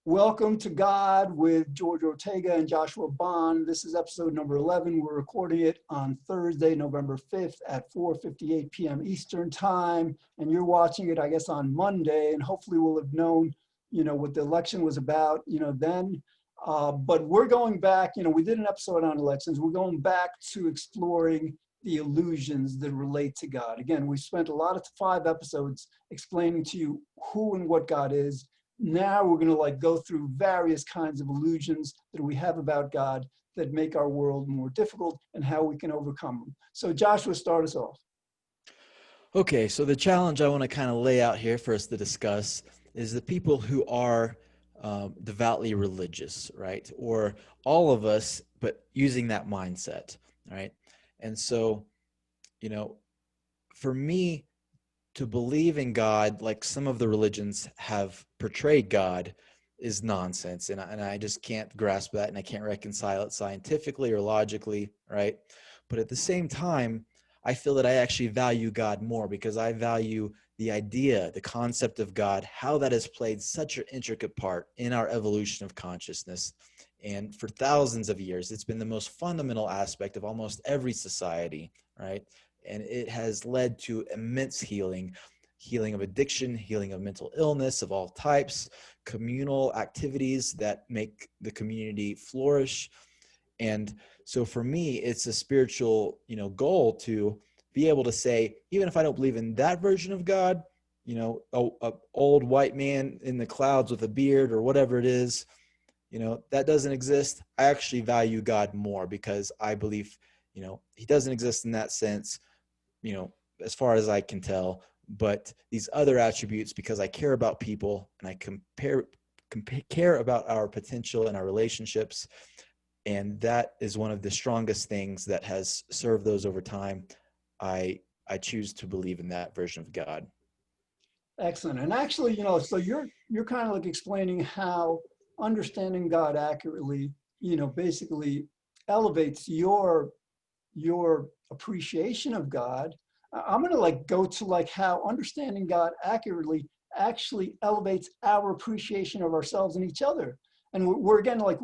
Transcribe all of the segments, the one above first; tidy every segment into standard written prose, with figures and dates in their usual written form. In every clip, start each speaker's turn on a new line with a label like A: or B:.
A: Welcome to God with George Ortega and Joshua Bond. This is episode number 11. We're recording it on Thursday, November 5th at 4:58 p.m. Eastern time. And you're watching it, I guess, on Monday. And hopefully we'll have known, what the election was about, then. But we're going back, we did an episode on elections. We're going back to exploring the illusions that relate to God. Again, we spent a lot of 5 episodes explaining to you who and what God is. Now we're going to go through various kinds of illusions that we have about God that make our world more difficult and how we can overcome them. So Joshua, start us off.
B: Okay, so the challenge I want to kind of lay out here for us to discuss is the people who are devoutly religious, right? Or all of us, but using that mindset, right? And so, for me, to believe in God, like some of the religions have portrayed God, is nonsense. And I just can't grasp that, and I can't reconcile it scientifically or logically, right? But at the same time, I feel that I actually value God more because I value the idea, the concept of God, how that has played such an intricate part in our evolution of consciousness. And for thousands of years, it's been the most fundamental aspect of almost every society, right? And it has led to immense healing of addiction, healing of mental illness of all types, communal activities that make the community flourish. And so for me, it's a spiritual, goal to be able to say, even if I don't believe in that version of God, a old white man in the clouds with a beard or whatever it is, that doesn't exist. I actually value God more because I believe, he doesn't exist in that sense, as far as I can tell, but these other attributes, because I care about people and I care about our potential and our relationships. And that is one of the strongest things that has served those over time. I choose to believe in that version of God.
A: Excellent. And actually, so you're kind of explaining how understanding God accurately, basically elevates your appreciation of God. I'm going to go to how understanding God accurately actually elevates our appreciation of ourselves and each other. And we're again, what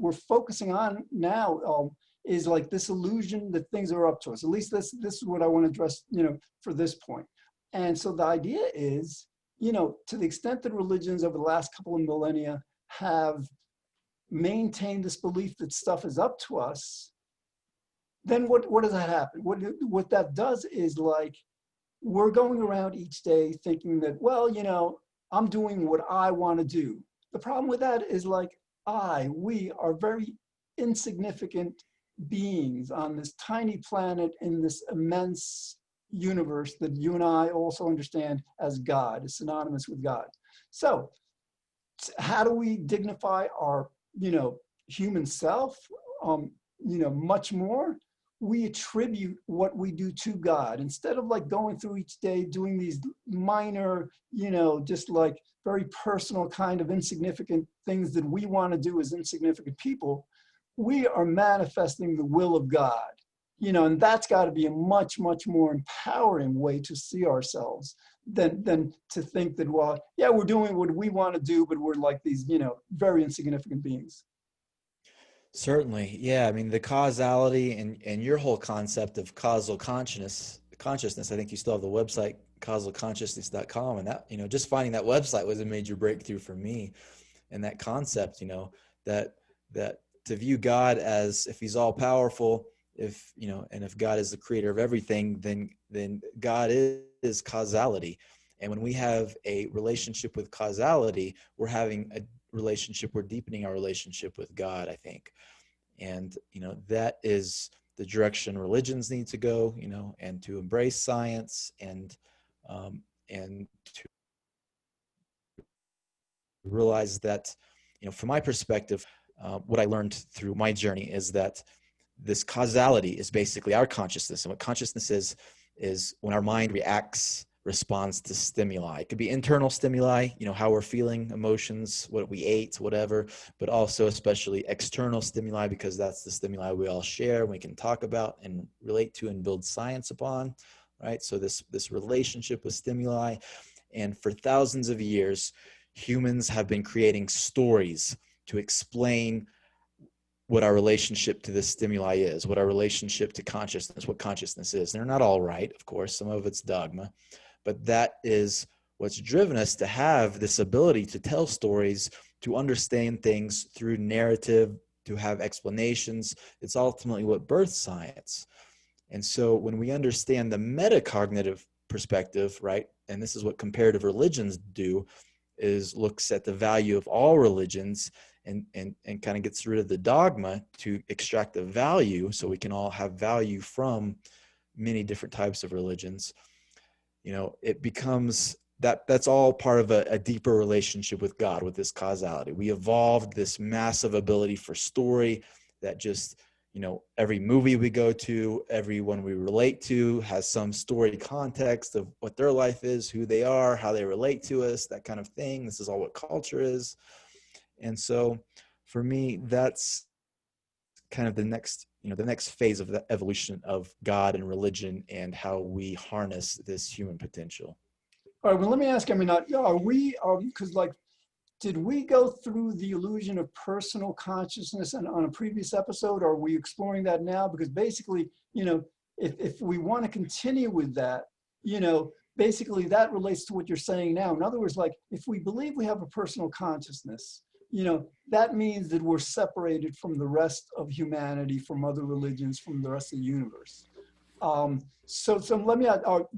A: we're focusing on now is this illusion that things are up to us. At least this is what I want to address, for this point. And so the idea is, to the extent that religions over the last couple of millennia have maintained this belief that stuff is up to us, then what does that happen? What that does is we're going around each day thinking that, well, I'm doing what I want to do. The problem with that is we are very insignificant beings on this tiny planet in this immense universe that you and I also understand as God, is synonymous with God. So how do we dignify our, human self? Much more. We attribute what we do to God instead of going through each day doing these minor, just very personal kind of insignificant things that we want to do as insignificant people. We are manifesting the will of God, and that's got to be a much, much more empowering way to see ourselves than to think that, well, yeah, we're doing what we want to do, but we're these, very insignificant beings.
B: Certainly. Yeah. I mean, the causality and your whole concept of causal consciousness, I think you still have the website causalconsciousness.com, and that, just finding that website was a major breakthrough for me. And that concept, that to view God as if he's all powerful, and if God is the creator of everything, then God is causality. And when we have a relationship with causality, we're having a relationship, we're deepening our relationship with God, I think. And, that is the direction religions need to go, and to embrace science and to realize that, from my perspective, what I learned through my journey is that this causality is basically our consciousness. And what consciousness is when our mind responds to stimuli. It could be internal stimuli, how we're feeling, emotions, what we ate, whatever, but also especially external stimuli, because that's the stimuli we all share, we can talk about and relate to and build science upon, right? So this relationship with stimuli. And for thousands of years, humans have been creating stories to explain what our relationship to this stimuli is, what our relationship to consciousness, what consciousness is. They're not all right, of course, some of it's dogma, but that is what's driven us to have this ability to tell stories, to understand things through narrative, to have explanations. It's ultimately what births science. And so when we understand the metacognitive perspective, right, and this is what comparative religions do, is looks at the value of all religions and kind of gets rid of the dogma to extract the value so we can all have value from many different types of religions. You know, it becomes that's all part of a deeper relationship with God, with this causality. We evolved this massive ability for story that just, you know, every movie we go to, everyone we relate to has some story context of what their life is, who they are, how they relate to us, that kind of thing. This is all what culture is. And so for me, that's kind of the next, you know, the next phase of the evolution of God and religion and how we harness this human potential.
A: All right, well, let me ask, I mean, are we, because like, did we go through the illusion of personal consciousness on a previous episode? Or are we exploring that now? Because basically, you know, if we want to continue with that, you know, basically that relates to what you're saying now. In other words, like if we believe we have a personal consciousness, you know, that means that we're separated from the rest of humanity, from other religions, from the rest of the universe. So let me,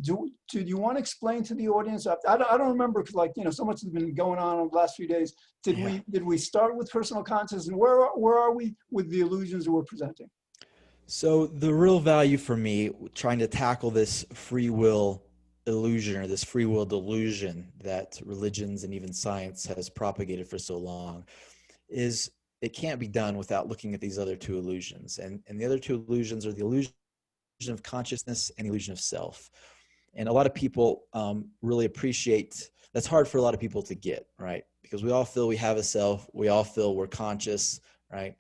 A: do you want to explain to the audience? I don't remember, because like, you know, so much has been going on over the last few days. Did we start with personal consciousness, and where are we with the illusions that we're presenting?
B: So the real value for me, trying to tackle this free will illusion or this free will delusion that religions and even science has propagated for so long, is it can't be done without looking at these other two illusions. And the other two illusions are the illusion of consciousness and the illusion of self. And a lot of people really appreciate, that's hard for a lot of people to get, right? Because we all feel we have a self, we all feel we're conscious, right?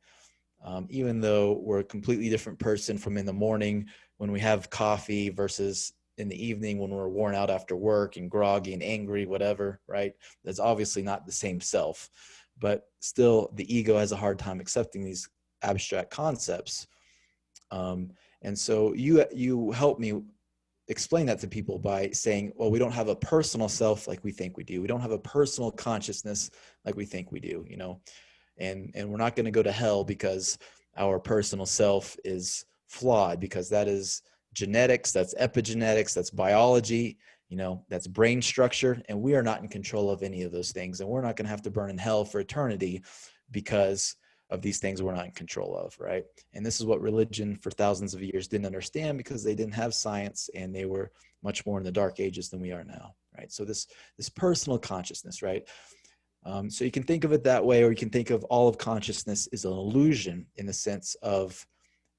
B: Even though we're a completely different person from in the morning when we have coffee versus in the evening when we're worn out after work and groggy and angry, whatever, right? That's obviously not the same self, but still the ego has a hard time accepting these abstract concepts. And so you help me explain that to people by saying, well, we don't have a personal self like we think we do. We don't have a personal consciousness like we think we do, you know, and we're not going to go to hell because our personal self is flawed, because that is genetics, that's epigenetics, that's biology, you know, that's brain structure. And we are not in control of any of those things. And we're not going to have to burn in hell for eternity because of these things we're not in control of, right? And this is what religion for thousands of years didn't understand, because they didn't have science and they were much more in the dark ages than we are now, right? So this personal consciousness, right? So you can think of it that way, or you can think of all of consciousness as an illusion in the sense of,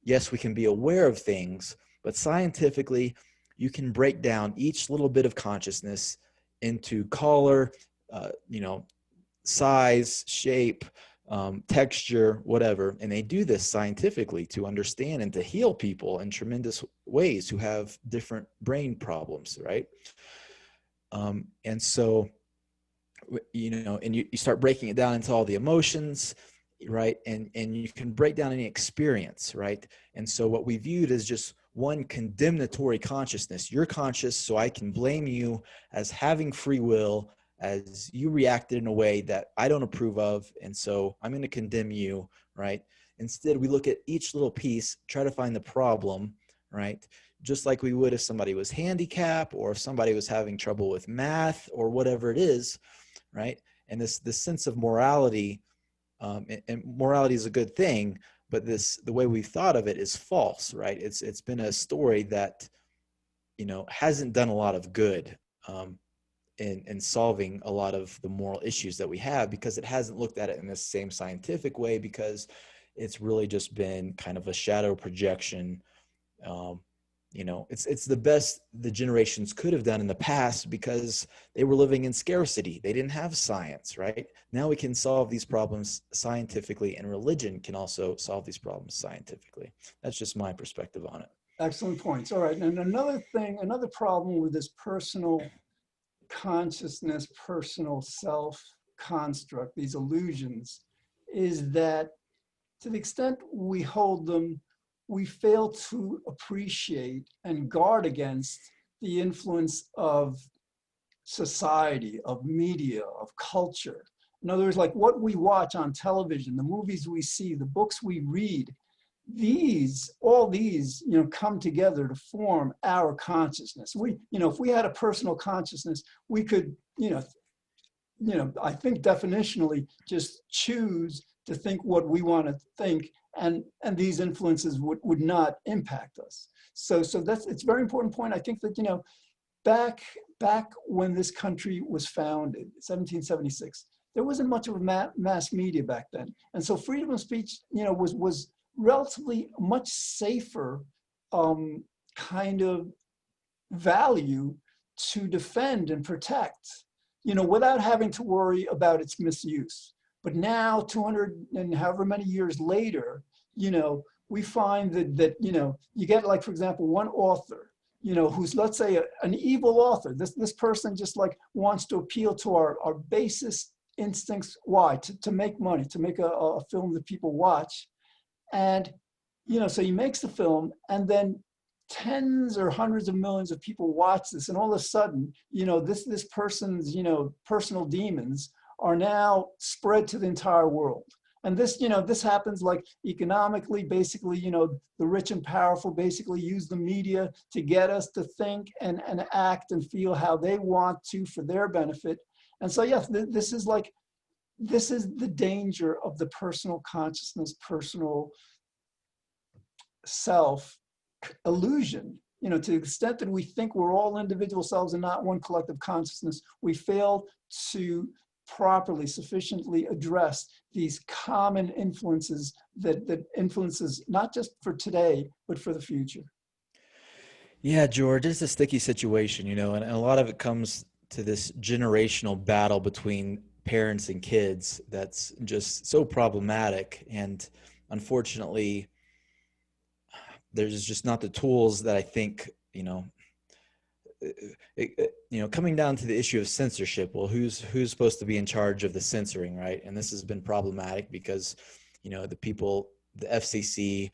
B: yes, we can be aware of things, but scientifically, you can break down each little bit of consciousness into color, you know, size, shape, texture, whatever. And they do this scientifically to understand and to heal people in tremendous ways who have different brain problems, right? And so, you know, and you start breaking it down into all the emotions, right? And you can break down any experience, right? And so what we viewed as just one condemnatory consciousness, you're conscious, so I can blame you as having free will, as you reacted in a way that I don't approve of, and so I'm going to condemn you, right? Instead, we look at each little piece, try to find the problem, right? Just like we would if somebody was handicapped, or if somebody was having trouble with math, or whatever it is, right? And this sense of morality, and morality is a good thing, but the way we thought of it is false, right? It's been a story that, you know, hasn't done a lot of good in solving a lot of the moral issues that we have, because it hasn't looked at it in the same scientific way, because it's really just been kind of a shadow projection. You know, it's the best the generations could have done in the past, because they were living in scarcity. They didn't have science, right? Now we can solve these problems scientifically, and religion can also solve these problems scientifically. That's just my perspective on it.
A: Excellent points. All right, and another thing, another problem with this personal consciousness, personal self, construct, these illusions, is that to the extent we hold them, we fail to appreciate and guard against the influence of society, of media, of culture. In other words, like what we watch on television, the movies we see, the books we read, all these, come together to form our consciousness. If we had a personal consciousness, we could, I think definitionally just choose to think what we want to think, and these influences would not impact us. So it's a very important point. I think that, back when this country was founded, 1776, there wasn't much of a mass media back then. And so freedom of speech, was relatively much safer kind of value to defend and protect, without having to worry about its misuse. But now, 200 and however many years later, we find that you get, like, for example, one author, who's, let's say, an evil author. This person just like wants to appeal to our basest instincts. Why? To make money, to make a film that people watch. And, so he makes the film, and then tens or hundreds of millions of people watch this. And all of a sudden, this person's, personal demons are now spread to the entire world. And this happens like economically. Basically, the rich and powerful basically use the media to get us to think and act and feel how they want to for their benefit. And so, yes, this is the danger of the personal consciousness, personal self illusion. To the extent that we think we're all individual selves and not one collective consciousness, we fail to properly, sufficiently address these common influences that influences not just for today, but for the future.
B: Yeah, George, it's a sticky situation, and a lot of it comes to this generational battle between parents and kids that's just so problematic. And unfortunately, there's just not the tools that I think, coming down to the issue of censorship. Well, who's supposed to be in charge of the censoring, right? And this has been problematic because, the FCC,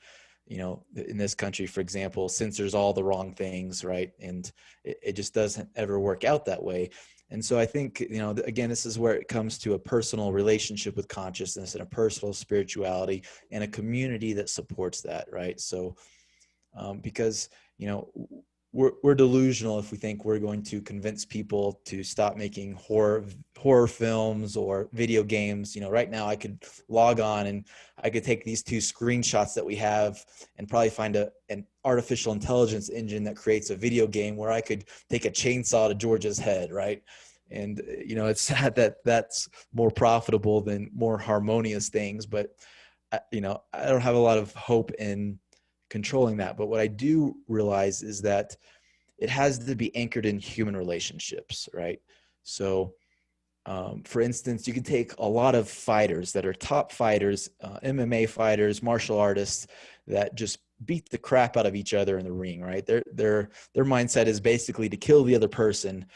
B: in this country, for example, censors all the wrong things, right? And it just doesn't ever work out that way. And so I think, again, this is where it comes to a personal relationship with consciousness and a personal spirituality and a community that supports that, right? So because we're delusional if we think we're going to convince people to stop making horror films or video games. Right now I could log on and I could take these two screenshots that we have and probably find an artificial intelligence engine that creates a video game where I could take a chainsaw to George's head, right? And it's sad that that's more profitable than more harmonious things, but I don't have a lot of hope in controlling that. But what I do realize is that it has to be anchored in human relationships, right? So, for instance, you can take a lot of fighters that are top fighters, MMA fighters, martial artists that just beat the crap out of each other in the ring, right? Their mindset is basically to kill the other person.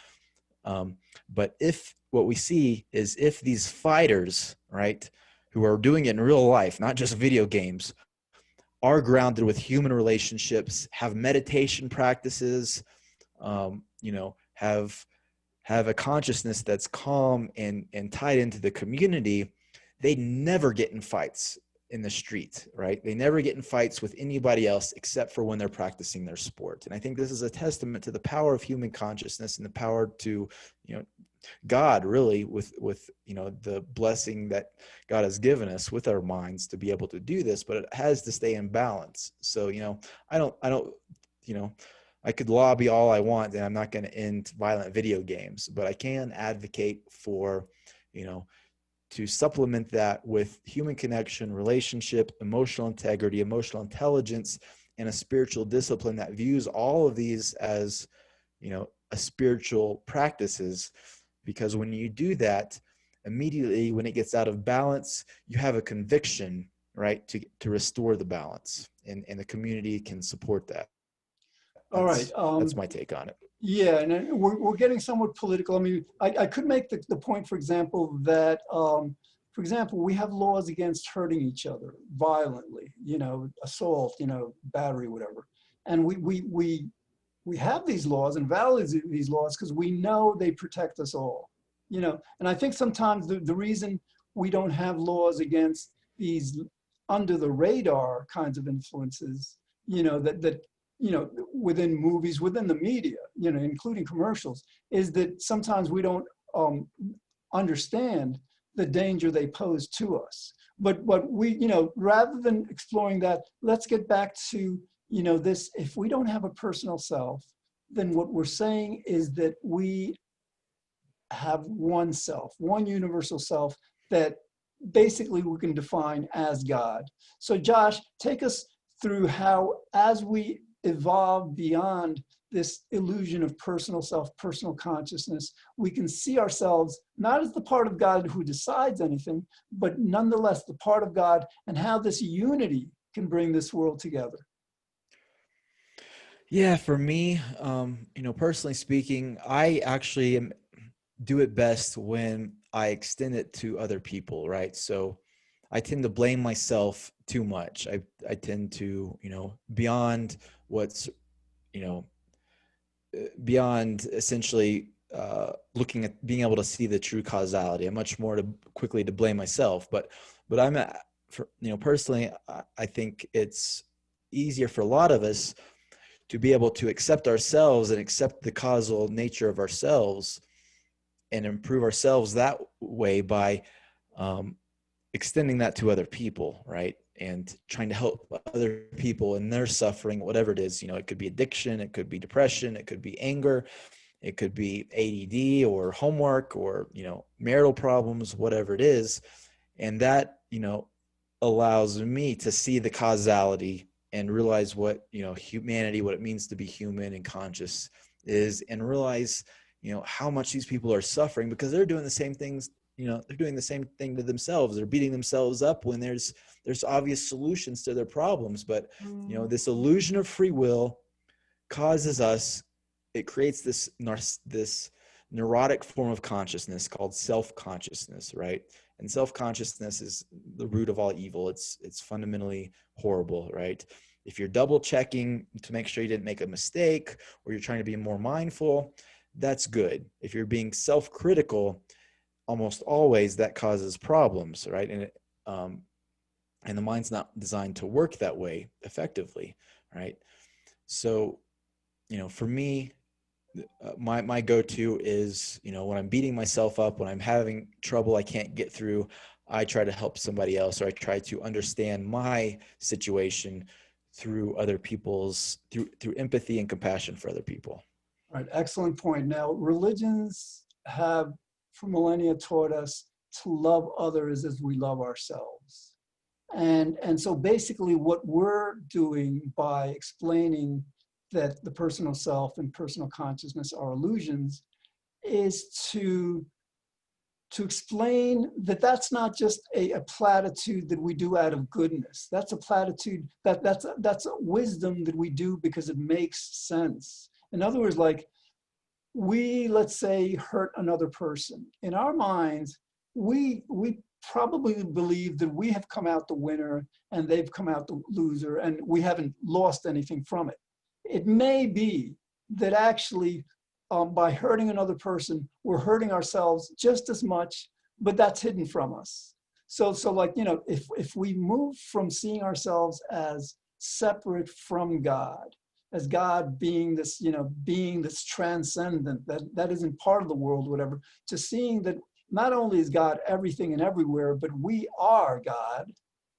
B: But what we see is if these fighters, right, who are doing it in real life, not just video games, are grounded with human relationships, have meditation practices, have a consciousness that's calm and tied into the community, they never get in fights in the street, right? They never get in fights with anybody else except for when they're practicing their sport. And I think this is a testament to the power of human consciousness and the power to, God, really, with the blessing that God has given us with our minds to be able to do this, but it has to stay in balance. So, I don't, I could lobby all I want and I'm not going to end violent video games, but I can advocate for, to supplement that with human connection, relationship, emotional integrity, emotional intelligence, and a spiritual discipline that views all of these as, a spiritual practices. Because when you do that, immediately when it gets out of balance, you have a conviction, right, to restore the balance, and the community can support that.
A: All right.
B: That's my take on it.
A: Yeah, and then we're getting somewhat political. I mean, I could make the point, for example, that, for example, we have laws against hurting each other violently, assault, battery, whatever. And we have these laws and valid these laws because we know they protect us all, And I think sometimes the reason we don't have laws against these under the radar kinds of influences, that within movies, within the media, including commercials, is that sometimes we don't um, understand the danger they pose to us. But we, rather than exploring that, let's get back to, this, if we don't have a personal self, then what we're saying is that we have one self, one universal self that basically we can define as God. So Josh, take us through how, as we evolve beyond this illusion of personal self, personal consciousness, we can see ourselves not as the part of God who decides anything, but nonetheless the part of God, and how this unity can bring this world together.
B: Yeah, for me, personally speaking, I actually do it best when I extend it to other people, right? So I tend to blame myself too much. I tend to, beyond what's, you know, beyond essentially looking at being able to see the true causality. I'm much more to quickly to blame myself, but personally, I think it's easier for a lot of us to be able to accept ourselves and accept the causal nature of ourselves and improve ourselves that way by um, extending that to other people, right? And trying to help other people in their suffering, whatever it is. It could be addiction, it could be depression, it could be anger, it could be ADD or homework or, marital problems, whatever it is. And that, allows me to see the causality and realize what, humanity, what it means to be human and conscious is, and realize, how much these people are suffering because they're doing the same things. They're doing the same thing to themselves. They're beating themselves up when there's obvious solutions to their problems. But, this illusion of free will causes us, it creates this neurotic form of consciousness called self-consciousness, right? And self-consciousness is the root of all evil. It's fundamentally horrible, right? If you're double checking to make sure you didn't make a mistake, or you're trying to be more mindful, that's good. If you're being self-critical, almost always that causes problems, right? And the mind's not designed to work that way effectively, right? So, for me, my go-to is, when I'm beating myself up, when I'm having trouble I can't get through, I try to help somebody else, or I try to understand my situation through other people's, through empathy and compassion for other people.
A: Right, excellent point. Now, religions have for millennia taught us to love others as we love ourselves. And so basically what we're doing by explaining that the personal self and personal consciousness are illusions is to explain that that's not just a platitude that we do out of goodness. That's a platitude, that's a wisdom that we do because it makes sense. In other words, like, we, let's say, hurt another person. In our minds, we probably believe that we have come out the winner and they've come out the loser, and we haven't lost anything from it. It may be that actually, by hurting another person, we're hurting ourselves just as much, but that's hidden from us. So like, if we move from seeing ourselves as separate from God, as God being this, being this transcendent, that isn't part of the world, whatever, to seeing that not only is God everything and everywhere, but we are God,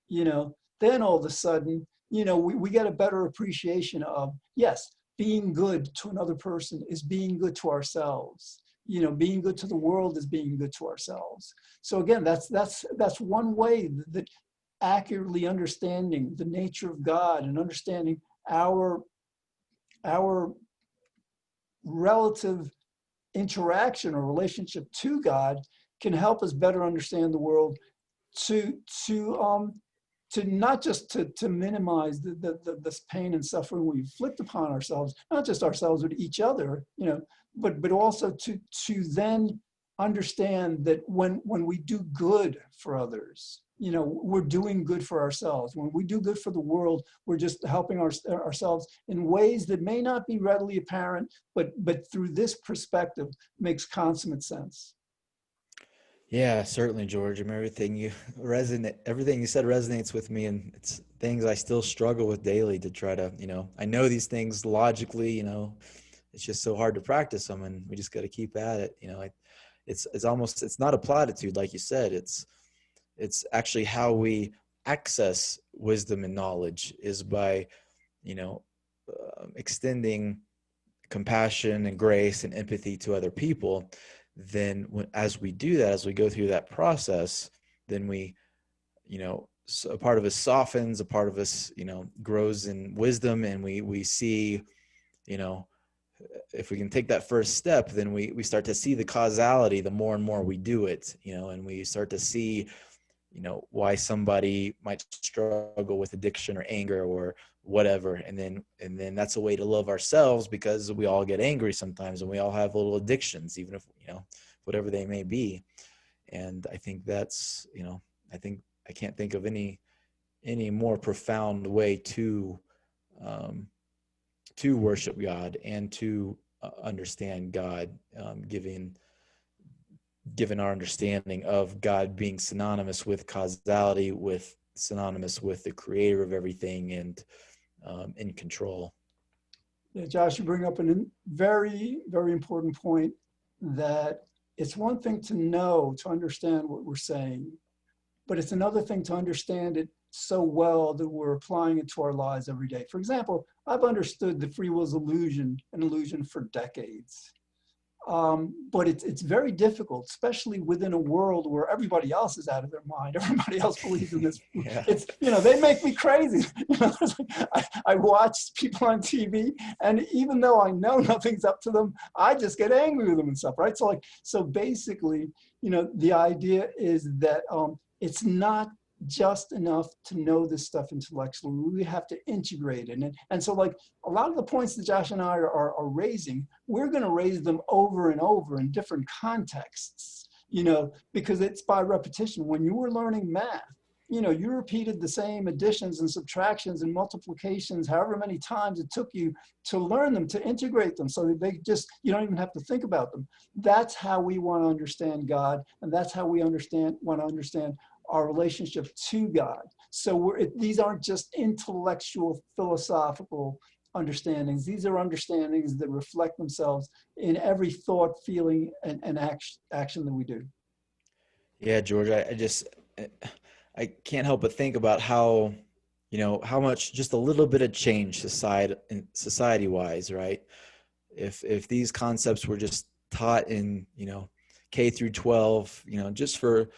A: then all of a sudden, we get a better appreciation of, yes, being good to another person is being good to ourselves. Being good to the world is being good to ourselves. So again, that's one way that accurately understanding the nature of God and understanding our relative interaction or relationship to God can help us better understand the world, to to not just to minimize this pain and suffering we inflict upon ourselves, not just ourselves, but each other, but also to then understand that when we do good for others, we're doing good for ourselves. When we do good for the world, we're just helping ourselves in ways that may not be readily apparent, but through this perspective makes consummate sense.
B: Yeah, certainly, George. I mean, everything you said resonates with me, and it's things I still struggle with daily to try to, I know these things logically, it's just so hard to practice them, and we just got to keep at it. It's not a platitude, like you said. It's actually how we access wisdom and knowledge is by, extending compassion and grace and empathy to other people. Then as we do that, as we go through that process, then we, so a part of us softens, a part of us, grows in wisdom, and we see, if we can take that first step, then we start to see the causality the more and more we do it, and we start to see, why somebody might struggle with addiction or anger or whatever. And then that's a way to love ourselves, because we all get angry sometimes, and we all have little addictions, even if, whatever they may be. And I think that's, I can't think of any more profound way to worship God and to understand God, given our understanding of God being synonymous with causality, with synonymous with the creator of everything, and in control.
A: Yeah, Josh, you bring up a very, very important point, that it's one thing to know, to understand what we're saying, but it's another thing to understand it so well that we're applying it to our lives every day. For example, I've understood the free will's an illusion for decades. But it's very difficult, especially within a world where everybody else is out of their mind. Everybody else believes in this.
B: Yeah.
A: It's, they make me crazy. I watch people on TV, and even though I know nothing's up to them, I just get angry with them and stuff, right? So basically, the idea is that it's not just enough to know this stuff intellectually. We have to integrate it. And so like a lot of the points that Josh and I are raising, we're going to raise them over and over in different contexts, because it's by repetition. When you were learning math, you repeated the same additions and subtractions and multiplications however many times it took you to learn them, to integrate them, so that you don't even have to think about them. That's how we want to understand God, and that's how we want to understand our relationship to God. So these aren't just intellectual, philosophical understandings. These are understandings that reflect themselves in every thought, feeling, and action that we do.
B: Yeah, George, I can't help but think about how, how much just a little bit of change society-wise, right? If these concepts were just taught in, K through 12, just for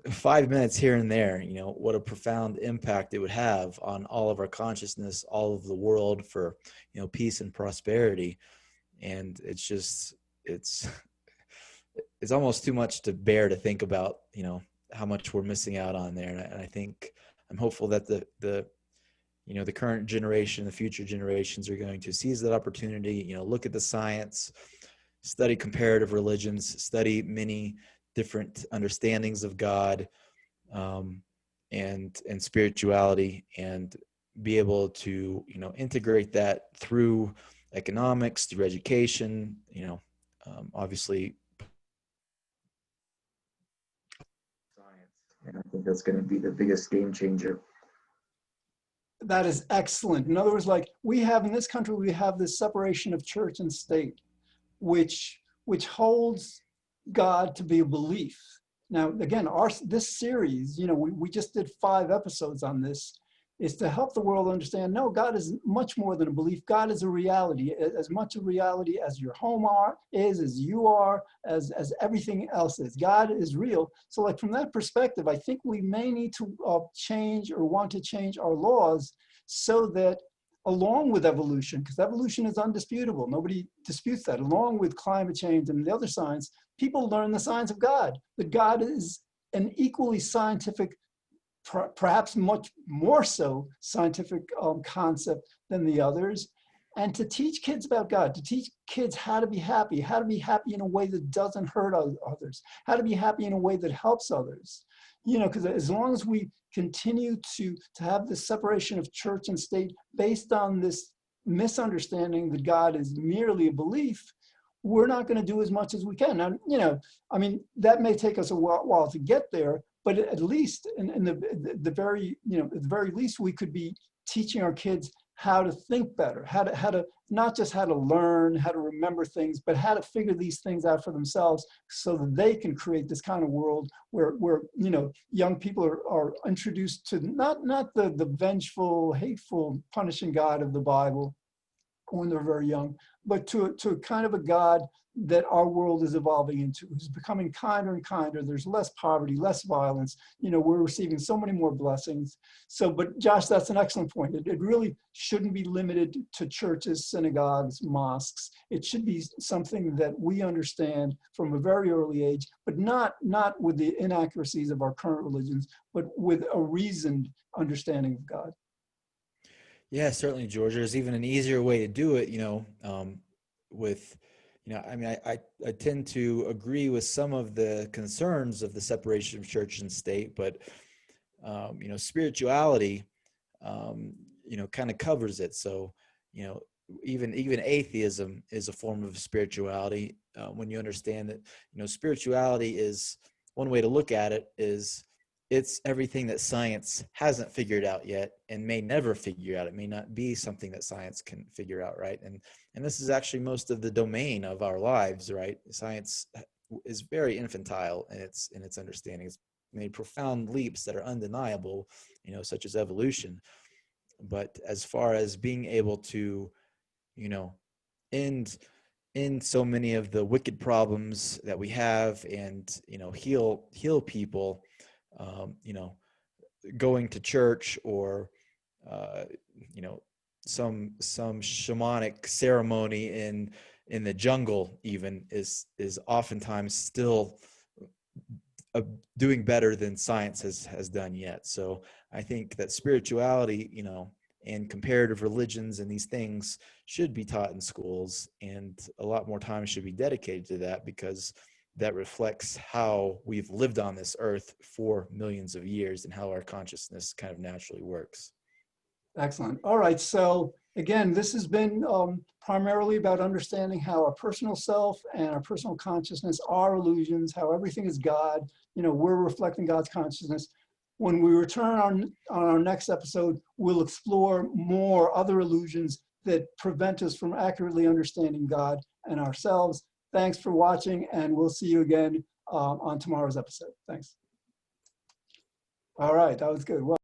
B: 5 minutes here and there, what a profound impact it would have on all of our consciousness, all of the world, for, peace and prosperity. And it's almost too much to bear to think about, how much we're missing out on there. And I think I'm hopeful that the current generation, the future generations are going to seize that opportunity, look at the science, study comparative religions, study many different understandings of God, and spirituality, and be able to, integrate that through economics, through education, obviously science. And I think that's going to be the biggest game changer.
A: That is excellent. In other words, like in this country, we have this separation of church and state, which holds God to be a belief. Now, again, this series, we just did 5 episodes on this, is to help the world understand, no, God is much more than a belief. God is a reality, as much a reality as your home is, as you are, as everything else is. God is real. So like from that perspective, I think we may need to change, or want to change our laws, so that along with evolution, because evolution is undisputable, nobody disputes that, along with climate change and the other science, people learn the science of God, that God is an equally scientific perhaps much more so scientific concept than the others, and to teach kids about God, to teach kids how to be happy in a way that doesn't hurt others, how to be happy in a way that helps others. You know, because as long as we continue to have this separation of church and state based on this misunderstanding that God is merely a belief, we're not going to do as much as we can. Now, you know, I mean, that may take us a while to get there, but at least in the very, you know, at the very least, we could be teaching our kids how to think better, how to not just how to learn, how to remember things, but how to figure these things out for themselves so that they can create this kind of world where you know, young people are introduced to not the vengeful, hateful, punishing God of the Bible when they're very young, but to kind of a God that our world is evolving into, who's becoming kinder and kinder. There's less poverty, less violence. You know, we're receiving so many more blessings. So, but Josh, that's an excellent point. It really shouldn't be limited to churches, synagogues, mosques. It should be something that we understand from a very early age, but not with the inaccuracies of our current religions, but with a reasoned understanding of God.
B: Yeah, certainly, George. There's even an easier way to do it, you know, with, you know, I mean, I tend to agree with some of the concerns of the separation of church and state, but, you know, spirituality, you know, kind of covers it. So, you know, even atheism is a form of spirituality, when you understand that, you know, spirituality is, one way to look at it is, it's everything that science hasn't figured out yet and may never figure out. It may not be something that science can figure out, right? And this is actually most of the domain of our lives, right? Science is very infantile in its understanding. It's made profound leaps that are undeniable, you know, such as evolution. But as far as being able to, you know, end so many of the wicked problems that we have, and, you know, heal people, you know, going to church, or, uh, you know, some shamanic ceremony in the jungle even is oftentimes still, doing better than science has done yet. So I think that spirituality, you know, and comparative religions and these things should be taught in schools, and a lot more time should be dedicated to that, because that reflects how we've lived on this earth for millions of years and how our consciousness kind of naturally works.
A: Excellent. All right. So again, this has been primarily about understanding how our personal self and our personal consciousness are illusions, how everything is God. You know, we're reflecting God's consciousness. When we return on our next episode, we'll explore more other illusions that prevent us from accurately understanding God and ourselves. Thanks for watching, and we'll see you again on tomorrow's episode. Thanks. All right. That was good. Well